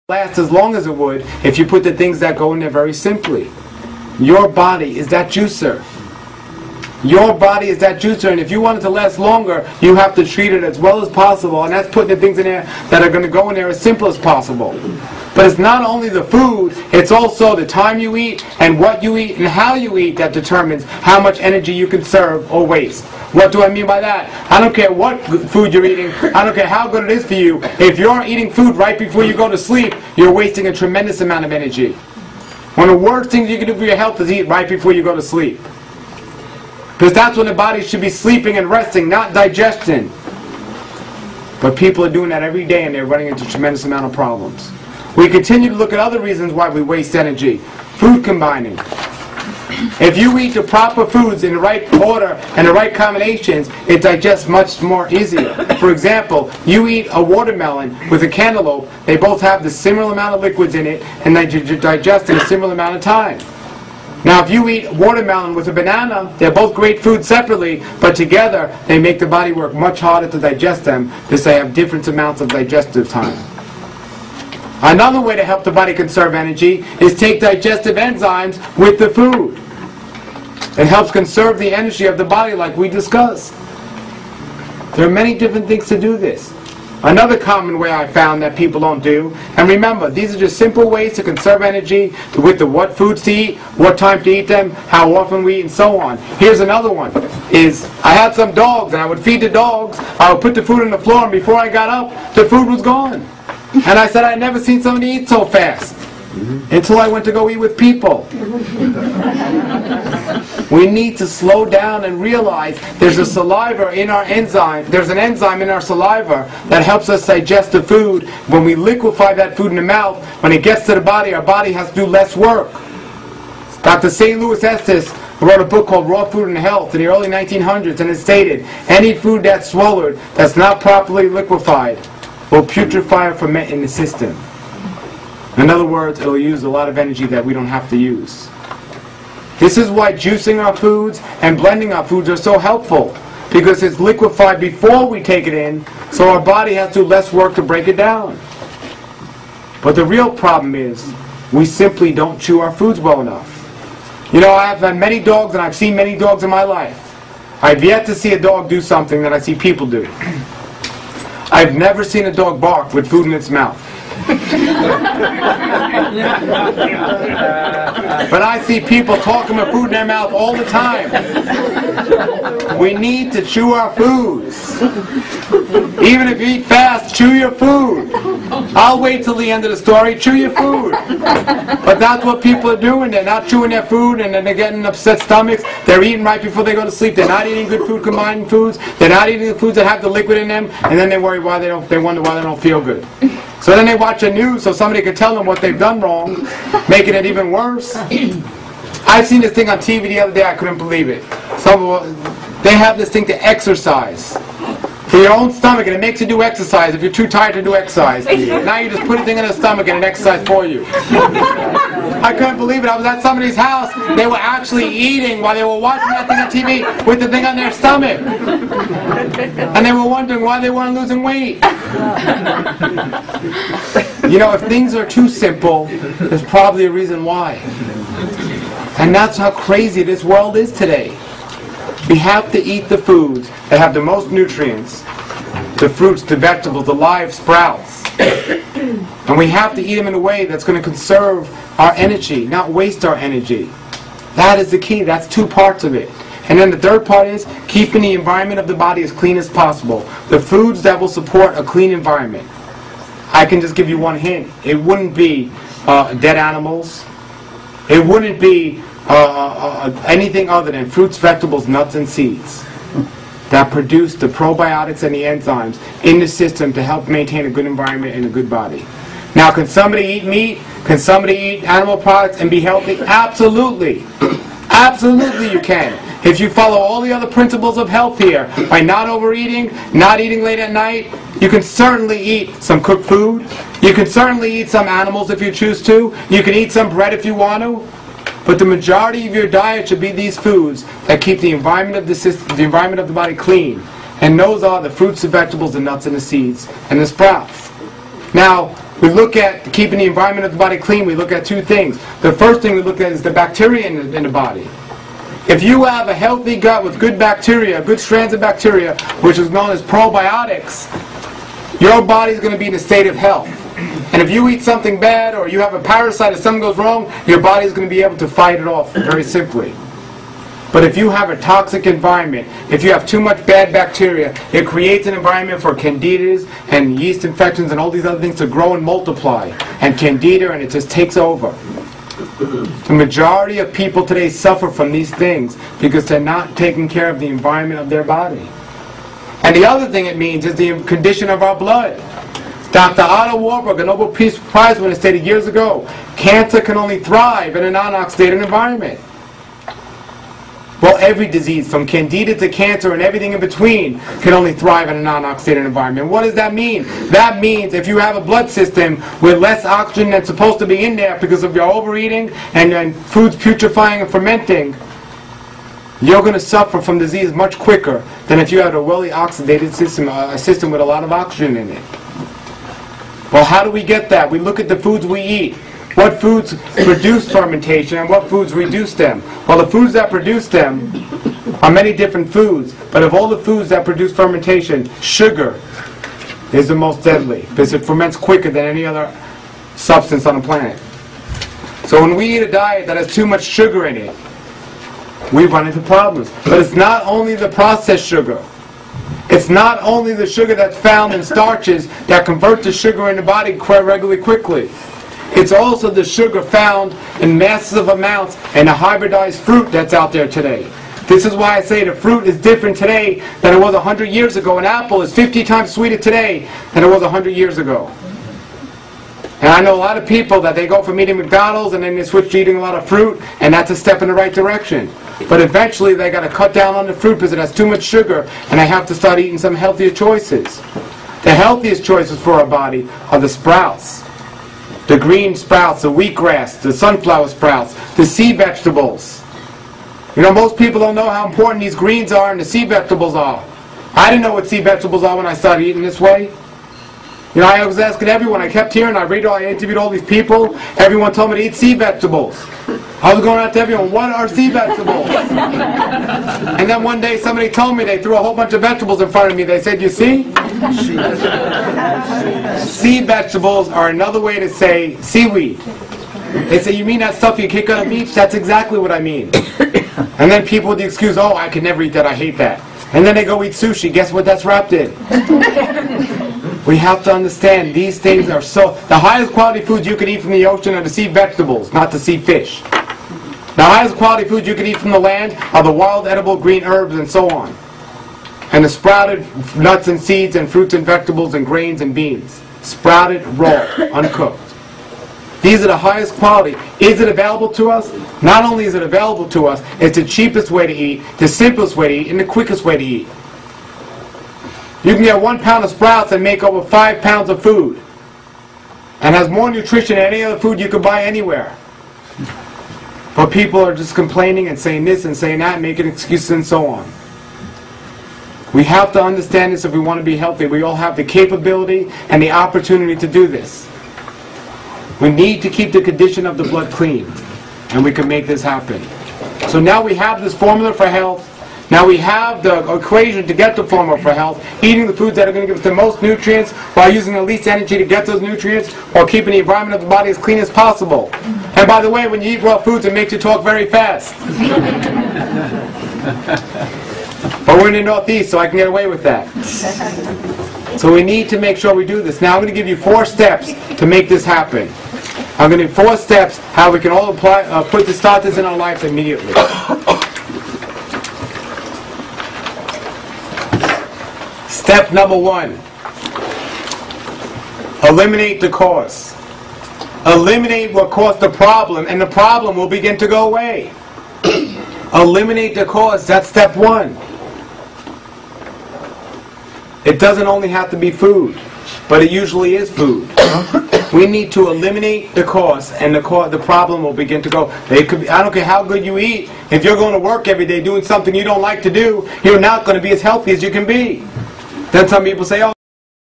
last as long as it would if you put the things that go in there very simply. Your body is that juicer. Your body is that juicer, and if you want it to last longer, you have to treat it as well as possible, and that's putting the things in there that are going to go in there as simple as possible. But it's not only the food, it's also the time you eat, and what you eat, and how you eat that determines how much energy you conserve or waste. What do I mean by that? I don't care what food you're eating, I don't care how good it is for you. If you're eating food right before you go to sleep, you're wasting a tremendous amount of energy. One of the worst things you can do for your health is eat right before you go to sleep. Because that's when the body should be sleeping and resting, not digestion. But people are doing that every day and they're running into a tremendous amount of problems. We continue to look at other reasons why we waste energy. Food combining. If you eat the proper foods in the right order and the right combinations, it digests much more easier. For example, you eat a watermelon with a cantaloupe, they both have the similar amount of liquids in it and they digest in a similar amount of time. Now if you eat watermelon with a banana, they're both great foods separately, but together they make the body work much harder to digest them because they have different amounts of digestive time. Another way to help the body conserve energy is take digestive enzymes with the food. It helps conserve the energy of the body like we discussed. There are many different things to do this. Another common way I found that people don't do, and remember, these are just simple ways to conserve energy with the what foods to eat, what time to eat them, how often we eat, and so on. Here's another one, is I had some dogs, and I would feed the dogs, I would put the food on the floor, and before I got up, the food was gone. And I said I'd never seen somebody eat so fast. Until I went to go eat with people. We need to slow down and realize there's a saliva in our enzyme. There's an enzyme in our saliva that helps us digest the food. When we liquefy that food in the mouth, when it gets to the body, our body has to do less work. Dr. St. Louis Estes wrote a book called Raw Food and Health in the early 1900s, and it stated, any food that's swallowed that's not properly liquefied will putrefy or ferment in the system. In other words, it will use a lot of energy that we don't have to use. This is why juicing our foods and blending our foods are so helpful, because it's liquefied before we take it in, so our body has to do less work to break it down. But the real problem is, we simply don't chew our foods well enough. You know, I've had many dogs, and I've seen many dogs in my life. I've yet to see a dog do something that I see people do. I've never seen a dog bark with food in its mouth. But I see people talking with food in their mouth all the time. We need to chew our foods. Even if you eat fast, chew your food. I'll wait till the end of the story, chew your food. But that's what people are doing. They're not chewing their food, and then they're getting upset stomachs. They're eating right before they go to sleep. They're not eating good food combining foods. They're not eating the foods that have the liquid in them, and then they worry why they wonder why they don't feel good. So then they watch the news so somebody can tell them what they've done wrong, making it even worse. I've seen this thing on TV the other day, I couldn't believe it. They have this thing to exercise. For your own stomach, and it makes you do exercise if you're too tired to do exercise. Now you just put a thing in the stomach and it exercises for you. I couldn't believe it. I was at somebody's house. They were actually eating while they were watching that thing on TV with the thing on their stomach. And they were wondering why they weren't losing weight. You know, if things are too simple, there's probably a reason why. And that's how crazy this world is today. We have to eat the foods that have the most nutrients, the fruits, the vegetables, the live sprouts. And we have to eat them in a way that's going to conserve our energy, not waste our energy. That is the key. That's two parts of it. And then the third part is keeping the environment of the body as clean as possible. The foods that will support a clean environment. I can just give you one hint. It wouldn't be dead animals. It wouldn't be anything other than fruits, vegetables, nuts, and seeds that produce the probiotics and the enzymes in the system to help maintain a good environment and a good body. Now, can somebody eat meat? Can somebody eat animal products and be healthy? Absolutely. Absolutely you can. If you follow all the other principles of health here, by not overeating, not eating late at night, you can certainly eat some cooked food. You can certainly eat some animals if you choose to. You can eat some bread if you want to. But the majority of your diet should be these foods that keep the environment of the system, the environment of the body clean. And those are the fruits, the vegetables, the nuts, and the seeds, and the sprouts. Now, we look at keeping the environment of the body clean. We look at two things. The first thing we look at is the bacteria in the body. If you have a healthy gut with good bacteria, good strands of bacteria, which is known as probiotics, your body is going to be in a state of health. And if you eat something bad or you have a parasite, if something goes wrong, your body is going to be able to fight it off very simply. But if you have a toxic environment, if you have too much bad bacteria, it creates an environment for candidas and yeast infections and all these other things to grow and multiply. And candida, and it just takes over. The majority of people today suffer from these things because they're not taking care of the environment of their body. And the other thing it means is the condition of our blood. Dr. Otto Warburg, a Nobel Peace Prize winner, stated years ago, cancer can only thrive in a non-oxidative environment. Well, every disease, from candida to cancer and everything in between, can only thrive in a non-oxidative environment. What does that mean? That means if you have a blood system with less oxygen that's supposed to be in there because of your overeating and foods putrefying and fermenting, you're going to suffer from disease much quicker than if you had a well-oxidated system, a system with a lot of oxygen in it. Well, how do we get that? We look at the foods we eat. What foods produce fermentation and what foods reduce them? Well, the foods that produce them are many different foods, but of all the foods that produce fermentation, sugar is the most deadly because it ferments quicker than any other substance on the planet. So when we eat a diet that has too much sugar in it, we run into problems. But it's not only the processed sugar. It's not only the sugar that's found in starches that convert to sugar in the body quite regularly quickly. It's also the sugar found in massive amounts in the hybridized fruit that's out there today. This is why I say the fruit is different today than it was 100 years ago. An apple is 50 times sweeter today than it was 100 years ago. And I know a lot of people that they go from eating McDonald's and then they switch to eating a lot of fruit, and that's a step in the right direction. But eventually they got to cut down on the fruit because it has too much sugar, and they have to start eating some healthier choices. The healthiest choices for our body are the sprouts. The green sprouts, the wheatgrass, the sunflower sprouts, the sea vegetables. You know, most people don't know how important these greens are and the sea vegetables are. I didn't know what sea vegetables are when I started eating this way. You know, I was asking everyone. I kept hearing, I interviewed all these people. Everyone told me to eat sea vegetables. I was going out to everyone, what are sea vegetables? And then one day somebody told me, they threw a whole bunch of vegetables in front of me. They said, you see? Sea vegetables are another way to say seaweed. They say, you mean that stuff you kick on the beach? That's exactly what I mean. And then people with the excuse, oh, I could never eat that, I hate that. And then they go eat sushi. Guess what that's wrapped in? We have to understand these things are the highest quality foods you can eat from the ocean are the sea vegetables, not the sea fish. The highest quality foods you can eat from the land are the wild edible green herbs and so on. And the sprouted nuts and seeds and fruits and vegetables and grains and beans. Sprouted, raw, uncooked. These are the highest quality. Is it available to us? Not only is it available to us, it's the cheapest way to eat, the simplest way to eat, and the quickest way to eat. You can get 1 pound of sprouts and make over 5 pounds of food. And has more nutrition than any other food you could buy anywhere. But people are just complaining and saying this and saying that, and making excuses and so on. We have to understand this if we want to be healthy. We all have the capability and the opportunity to do this. We need to keep the condition of the blood clean. And we can make this happen. So now we have this formula for health. Now we have the equation to get the formula for health, eating the foods that are going to give us the most nutrients while using the least energy to get those nutrients, while keeping the environment of the body as clean as possible. And by the way, when you eat raw foods, it makes you talk very fast. But we're in the Northeast, so I can get away with that. So we need to make sure we do this. Now I'm going to give you 4 steps to make this happen. I'm going to give 4 steps how we can all start this in our lives immediately. Step number 1, eliminate the cause. Eliminate what caused the problem, and the problem will begin to go away. Eliminate the cause, that's step 1. It doesn't only have to be food, but it usually is food. We need to eliminate the cause, and the problem will begin to go. I don't care how good you eat, if you're going to work every day doing something you don't like to do, you're not going to be as healthy as you can be. Then some people say, oh,